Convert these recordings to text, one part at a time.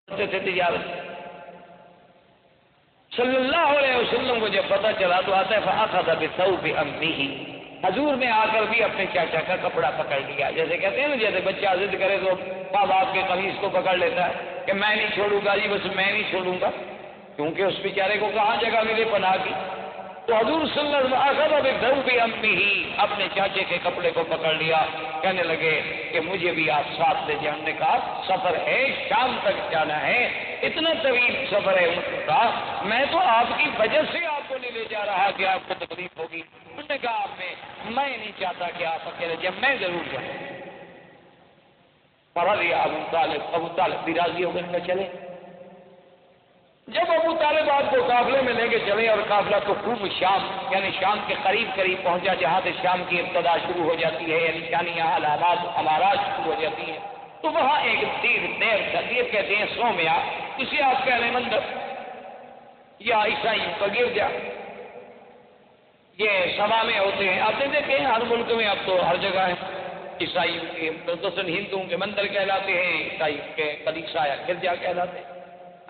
تھے تجارت. صلی اللہ علیہ وسلم کو جب پتہ چلا تو آتا ہے فأخذ بثوب عمه، حضور نے آ کر بھی اپنے چاچا کا کپڑا پکڑ لیا. جیسے کہتے ہیں نا جیسے بچہ ضد کرے تو ماں باپ کے قمیص کو پکڑ لیتا ہے کہ میں نہیں چھوڑوں گا جی، بس میں نہیں چھوڑوں گا، کیونکہ اس بیچارے کو کہاں جگہ ملے پناہ کی. تو حضور صلی اللہ علیہ وسلم اخذ بثوب عمه، اپنے چاچے کے کپڑے کو پکڑ لیا. کہنے لگے کہ مجھے بھی آپ ساتھ لے جاؤ. نے کہا سفر ہے، شام تک جانا ہے، اتنا طویل سفر ہے ان کا، میں تو آپ کی وجہ سے آپ کو نہیں لے جا رہا کہ آپ کو تکلیف ہوگی. انہوں نے کہا میں نہیں چاہتا کہ آپ اکیلے جب میں ضرور جاؤں. فرضی ابو طالب بھی راضی ہو گئے چلے. جب ابو طالب آپ کو قافلے میں لے کے چلے اور قافلہ تو خوب شام یعنی شام کے قریب پہنچا جہاں سے شام کی ابتدا شروع ہو جاتی ہے، یعنی شانیہ علامات امارات شروع ہو جاتی ہیں، تو وہاں ایک دیر کہتے ہیں سومیا، اسے آپ کہہ لیں مندر یا عیسائیوں کا گرجا. یہ سبا میں ہوتے ہیں، آپ نے دیکھے ہیں ہر ملک میں، اب تو ہر جگہ ہے. عیسائیوں کے ہندوؤں کے مندر کہلاتے ہیں، عیسائیوں کے کلیسا یا گرجا کہلاتے ہیں.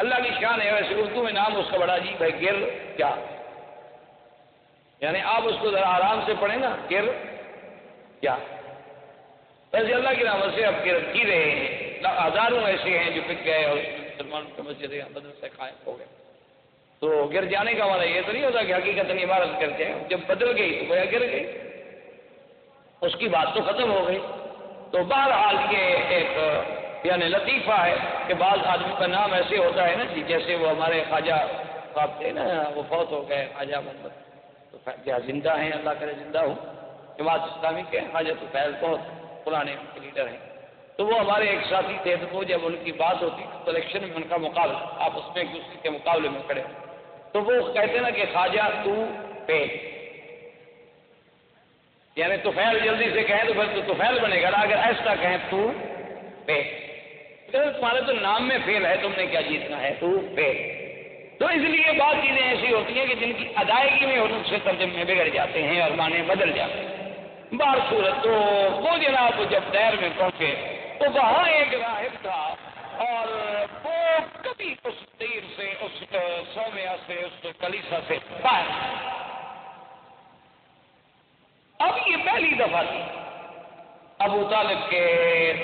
اللہ کی شان ہے. ویسے اردو میں نام اس کا بڑا عجیب ہے، گر کیا، یعنی آپ اس کو ذرا آرام سے پڑھیں نا، گر کیا. ویسے اللہ کی رحمت سے اب گر کی رہے ہیں، ہزاروں ایسے ہیں جو بک گئے اور مسلمانوں کے مسجد مدرسے قائم ہو گئے. تو گر جانے کا ہمارا یہ تو نہیں ہوتا کہ حقیقت عبارت کرتے ہیں، جب بدل گئی تو گویا گر گئی، اس کی بات تو ختم ہو گئی. تو بہرحال یہ ایک یعنی لطیفہ ہے کہ بعض آدمی کا نام ایسے ہوتا ہے نا جی، جیسے وہ ہمارے خواجہ صاحب تھے نا، وہ فوت ہو گئے خواجہ محمد، تو کیا زندہ ہیں، اللہ کرے زندہ ہوں، جماعت اسلامی کے خواجہ تو فیض بہت پرانے لیڈر ہیں. تو وہ ہمارے ایک ساتھی تھے، تو وہ جب ان کی بات ہوتی تو الیکشن میں ان کا مقابلہ، آپ اس میں ایک دوسرے کے مقابلے میں کھڑے، تو وہ کہتے نا کہ خواجہ تو پہ، یعنی توفیل جلدی سے کہیں تو پھر تو توفیل بنے گا نا، اگر ایسا کہیں تو پہ، تمہارے تو نام میں فیل ہے، تم نے کیا جیتنا ہے، تو پہ. تو اس لیے بعض چیزیں ایسی ہوتی ہیں کہ جن کی ادائیگی میں اور سے ترجمے بگڑ جاتے ہیں اور معنی بدل جاتے ہیں. بار صورت تو وہ جناب جب دیر میں پہنچے تو وہاں ایک راہب تھا، اور وہ کبھی اس دیر سے اس سومیا سے اس کلیسا سے باہر. اب یہ پہلی دفعہ تھی ابو طالب کے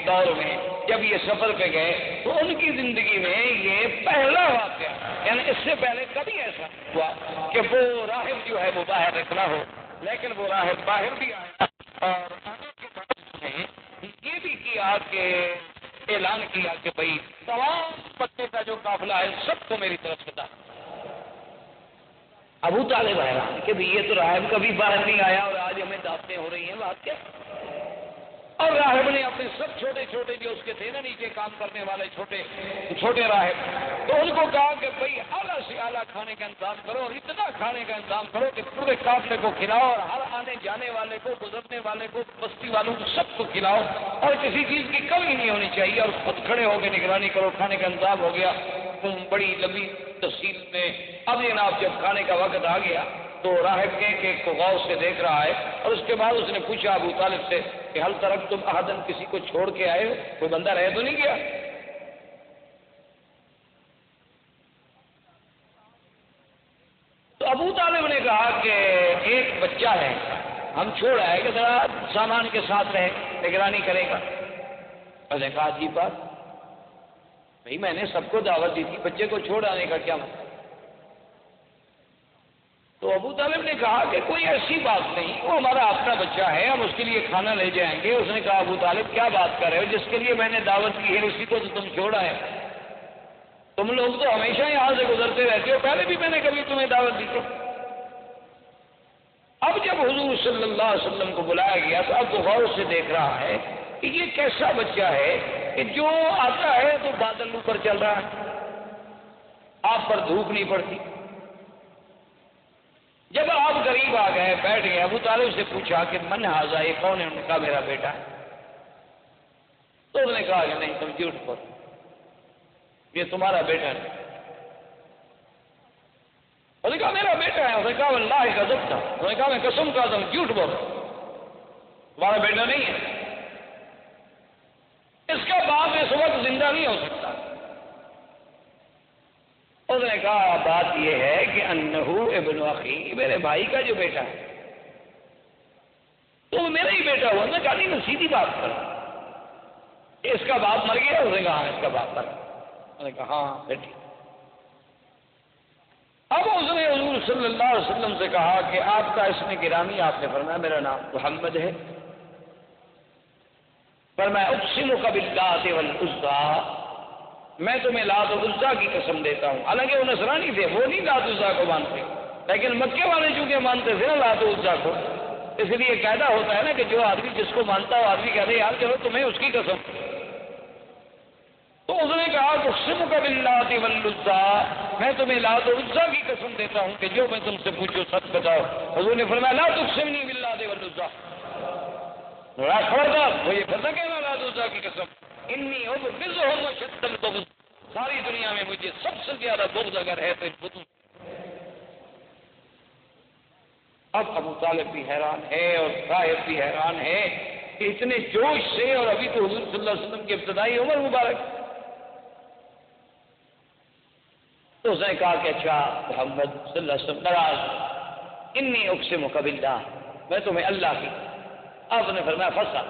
دور میں، جب یہ سفر پہ گئے تو ان کی زندگی میں یہ پہلا واقعہ، یعنی اس سے پہلے کبھی ایسا ہوا کہ وہ راہب جو ہے وہ باہر نکلا ہو. لیکن وہ راہب باہر بھی آیا اور آنے کے بعد اس نے یہ بھی کیا کہ اعلان کیا کہ بھائی تمام پتے کا جو قافلہ ہے سب کو میری طرف بتا. ابو طالب حیران کہ بھی یہ تو راہب کبھی باہر نہیں آیا اور آج ہمیں دعوتیں ہو رہی ہیں، بات کیا. اور راہب نے اپنے سب چھوٹے چھوٹے جو اس کے تھے نا نیچے کام کرنے والے چھوٹے راہب، تو ان کو کہا کہ بھائی اعلیٰ سے اعلیٰ کھانے کا انتظام کرو اور اتنا کھانے کا انتظام کرو کہ پورے قافلے کو کھلاؤ اور ہر آنے جانے والے کو، گزرنے والے کو، بستی والوں کو سب کو کھلاؤ اور کسی چیز کی کمی نہیں ہونی چاہیے. اور خود کھڑے ہو کے نگرانی کرو. کھانے کا انتظام ہو گیا. بڑی لمبی تفصیل میں اب جناب جب کھانے کا وقت آ گیا تو راہب کے کو غور سے دیکھ رہا ہے، اور اس کے بعد اس نے پوچھا ابو طالب سے کہ حل ترک تم احدن، کسی کو چھوڑ کے آئے ہو، کوئی بندہ رہ تو نہیں گیا. تو ابو طالب نے کہا کہ ایک بچہ ہے، ہم چھوڑ آئے کہ ذرا سامان کے ساتھ رہے، نگرانی کرے گا. اس نے کہا عجیب بات، بھائی میں نے سب کو دعوت دی تھی، بچے کو چھوڑ آنے کا کیا مطلب. تو ابو طالب نے کہا کہ کوئی ایسی بات نہیں، وہ ہمارا اپنا بچہ ہے، ہم اس کے لیے کھانا لے جائیں گے. اس نے کہا ابو طالب کیا بات کر رہے ہو، جس کے لیے میں نے دعوت کی ہے اسی کو تو تم چھوڑ آئے. تم لوگ تو ہمیشہ یہاں سے گزرتے رہتے ہو، پہلے بھی میں نے کبھی تمہیں دعوت دی تھی. اب جب حضور صلی اللہ علیہ وسلم کو بلایا گیا تو اب وہ غور سے دیکھ رہا ہے کہ یہ کیسا بچہ ہے کہ جو آتا ہے تو بادل اوپر چل رہا ہے، آپ پر دھوپ نہیں پڑتی. جب آپ قریب آ گئے، بیٹھ گئے، ابو طالب سے پوچھا کہ من ھذا، یہ کون ہے؟ انہوں نے کہا میرا بیٹا ہے. تو انہوں نے کہا کہ نہیں تم جھوٹ بول، یہ تمہارا بیٹا نہیں. انہوں نے کہا میرا بیٹا ہے. انہوں نے کہا واللہ غضب تھا. انہوں نے کہا میں قسم کھاتا ہوں جھوٹ بول، تمہارا بیٹا نہیں ہے. اس کا باپ اس وقت زندہ نہیں ہو سکتا. اس نے کہا بات یہ ہے کہ انہو ابن اخی، میرے بھائی کا جو بیٹا ہے تو وہ میرا ہی بیٹا ہوا۔ میں کہا نہیں، سیدھی بات کر، اس کا باپ مر گیا؟ اس نے کہا ہاں اس کا باپ مر گیا۔ میں نے کہا ہاں پھر ٹھیک۔ اب اس نے حضور صلی اللہ علیہ وسلم سے کہا کہ آپ کا اسم گرامی، آپ نے فرمایا میرا نام محمد ہے، فرمایا اقسمک باللات والعزی، میں تمہیں لات و عزیٰ کی قسم دیتا ہوں۔ حالانکہ وہ نصرانی تھے، وہ نہیں لات و عزیٰ کو مانتے، لیکن مکے والے چونکہ مانتے تھے نا لات و عزیٰ کو، اس لیے قاعدہ ہوتا ہے نا کہ جو آدمی جس کو مانتا ہو آدمی کہتے ہیں یار چلو تمہیں اس کی قسم۔ تو اس نے کہا اقسمک باللات والعزی، میں تمہیں لات و عزیٰ کی قسم دیتا ہوں کہ جو میں تم سے پوچھو سچ بتاؤ۔ حضور نے فرمایا لا تقسمنی باللات والعزی، خبردار وہ یہ پتہ کہنا لات و عزیٰ کی قسم، انی ابغضهم اشد البغض، ساری دنیا میں مجھے سب سے زیادہ بغض اگر ہے تو بتوں۔ اب ابو طالب بھی حیران ہے اور صاحب بھی حیران ہے کہ اتنے جوش سے، اور ابھی تو حضور صلی اللہ علیہ وسلم کی ابتدائی عمر مبارک۔ تو اس نے کہا کہ اچھا محمد صلی اللہ علیہ وسلم ناراض، انی اقسمک باللہ، میں تمہیں اللہ کی۔ آپ نے فرمایا فصل،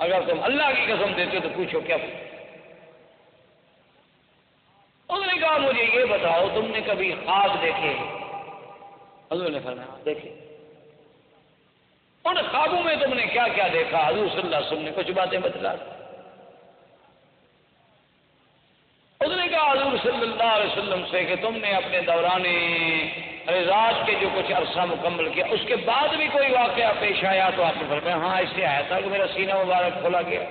اگر تم اللہ کی قسم دیتے تو پوچھو کیا پوچھو۔ اس نے کہا مجھے یہ بتاؤ تم نے کبھی خواب دیکھے؟ حضور نے فرمایا دیکھے۔ ان خوابوں میں تم نے کیا کیا دیکھا؟ حضور صلی اللہ علیہ وسلم نے کچھ باتیں بتلا۔ اس نے کہا حضور صلی اللہ علیہ وسلم سے کہ تم نے اپنے دوران رضاعت کے جو کچھ عرصہ مکمل کیا اس کے بعد بھی کوئی واقعہ پیش آیا؟ تو آپ نے فرمایا ہاں اس سے آیا تھا کہ میرا سینہ مبارک کھولا گیا۔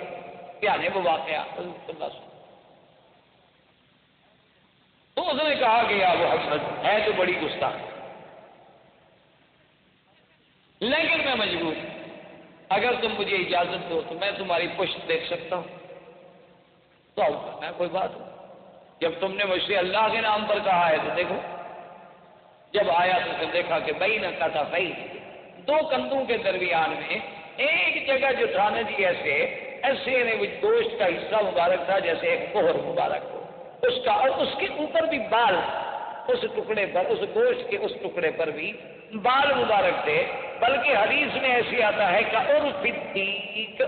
کیا نہیں وہ واقعہ؟ حضور صلی اللہ علیہ وسلم۔ تو اس نے کہا کہ یا محمد ہے تو بڑی گستاخ، لیکن میں مجبور، اگر تم مجھے اجازت دو تو میں تمہاری پشت دیکھ سکتا ہوں۔ تو میں کوئی بات نہیں، جب تم نے مجھ سے اللہ کے نام پر کہا ہے تو دیکھو۔ جب آیا تو پھر دیکھا کہ بین کتفیہ، دو کندھوں کے درمیان میں ایک جگہ جو تھا نا جی ایسے وہ گوشت کا حصہ مبارک تھا جیسے ایک کوہر مبارک ہو اس کا، اور اس کے اوپر بھی بال، اس ٹکڑے پر، اس گوشت کے اس ٹکڑے پر بھی بال مبارک تھے۔ بلکہ حدیث میں ایسی آتا ہے کہ عرف الدیک،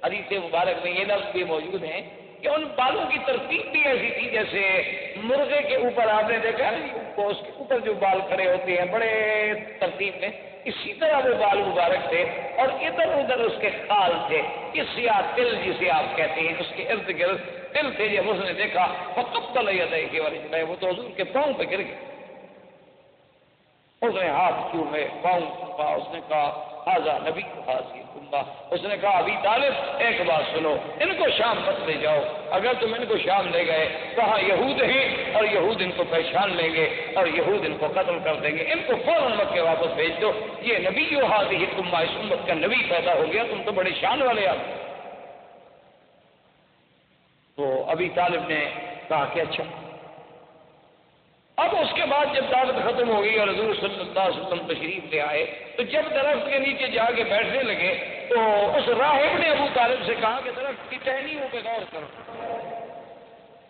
حدیث مبارک میں یہ لفظ بھی موجود ہیں کہ ان بالوں کی ترتیب بھی ایسی تھی جیسے مرغے کے اوپر آپ نے دیکھا اس کے اوپر جو بال کھڑے ہوتے ہیں بڑے ترتیب میں، اسی طرح وہ بال مبارک تھے، اور ادھر ادھر اس کے خال تھے، اس سیاہ تل جسے آپ کہتے ہیں اس کے ارد گرد تل تھے۔ جب اس نے دیکھا فقبل یدیہ ورجلہ، وہ تو حضور کے پاؤں پہ گر گئے۔ اس نے ہاتھ چومے، پاؤں چوما، اس نے کہا ھذا نبی ھذہ امہ، اس نے کہا ابھی طالب ایک بات سنو، ان کو شام مت لے جاؤ، اگر تم ان کو شام لے گئے وہاں یہود ہیں اور یہود ان کو پہچان لیں گے اور یہود ان کو قتل کر دیں گے، ان کو فوراً مکے واپس بھیج دو، یہ نبی ھذہ امہ، اس امت کا نبی پیدا ہو گیا، تم تو بڑے شان والے آپ۔ تو ابھی طالب نے کہا کہ اچھا۔ اب اس کے بعد جب دعوت ختم ہو گئی اور حضور صلی اللہ علیہ وسلم تشریف لے آئے تو جب درخت کے نیچے جا کے بیٹھنے لگے تو اس راہب نے ابو طالب سے کہا کہ درخت کی ٹہنیوں پہ غور کرو۔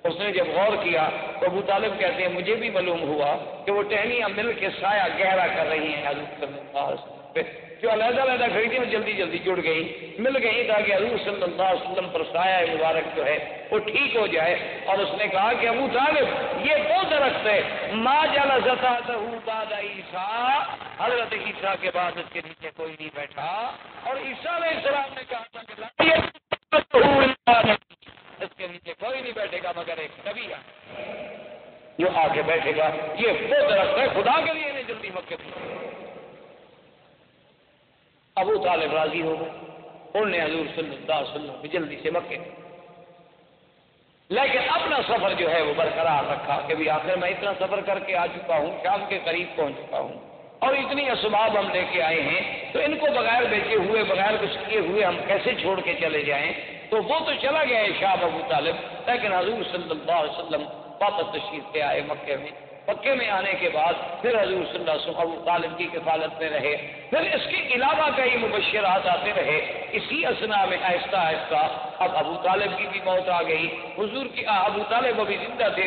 اس نے جب غور کیا تو ابو طالب کہتے ہیں مجھے بھی معلوم ہوا کہ وہ ٹہنیاں مل کے سایہ گہرا کر رہی ہیں حضور صلی اللہ علیہ وسلم پہ، جو علیحدہ علیحدہ کھڑی تھی وہ جلدی جلدی جڑ گئی، مل گئی تاکہ حضور صلی اللہ علیہ وسلم پر سایہ مبارک جو ہے وہ ٹھیک ہو جائے۔ اور اس نے کہا کہ ابو طالب یہ وہ درخت ہے ما جلس تحتہ بعد عیسیٰ، حضرت عیسیٰ کے بعد اس کے نیچے کوئی نہیں بیٹھا، اور عیسیٰ علیہ السلام نے کہا تھا کہ اس کے نیچے کوئی نہیں بیٹھے گا مگر ایک نبی جو آ کے بیٹھے گا، یہ وہ درخت ہے، خدا کے لیے انہیں جلدی مکے میں۔ ابو طالب راضی ہو گئے، انہوں نے حضور صلی اللہ علیہ وسلم کو جلدی سے مکے، لیکن اپنا سفر جو ہے وہ برقرار رکھا کہ بھی آخر میں اتنا سفر کر کے آ چکا ہوں، شام کے قریب پہنچ چکا ہوں اور اتنی اسباب ہم لے کے آئے ہیں تو ان کو بغیر بیچے ہوئے بغیر کچھ کیے ہوئے ہم کیسے چھوڑ کے چلے جائیں؟ تو وہ تو چلا گیا شاہ ابو طالب، لیکن حضور صلی اللہ علیہ وسلم واپس تشریف لے آئے مکے میں۔ مکے میں آنے کے بعد پھر حضور صلی اللہ علیہ وسلم ابو طالب کی کفالت میں رہے، پھر اس کے علاوہ کئی مبشرات آتے رہے۔ اسی اسنا میں آہستہ آہستہ اب ابو طالب کی بھی موت آ گئی، حضور کی ابو طالب ابھی زندہ تھے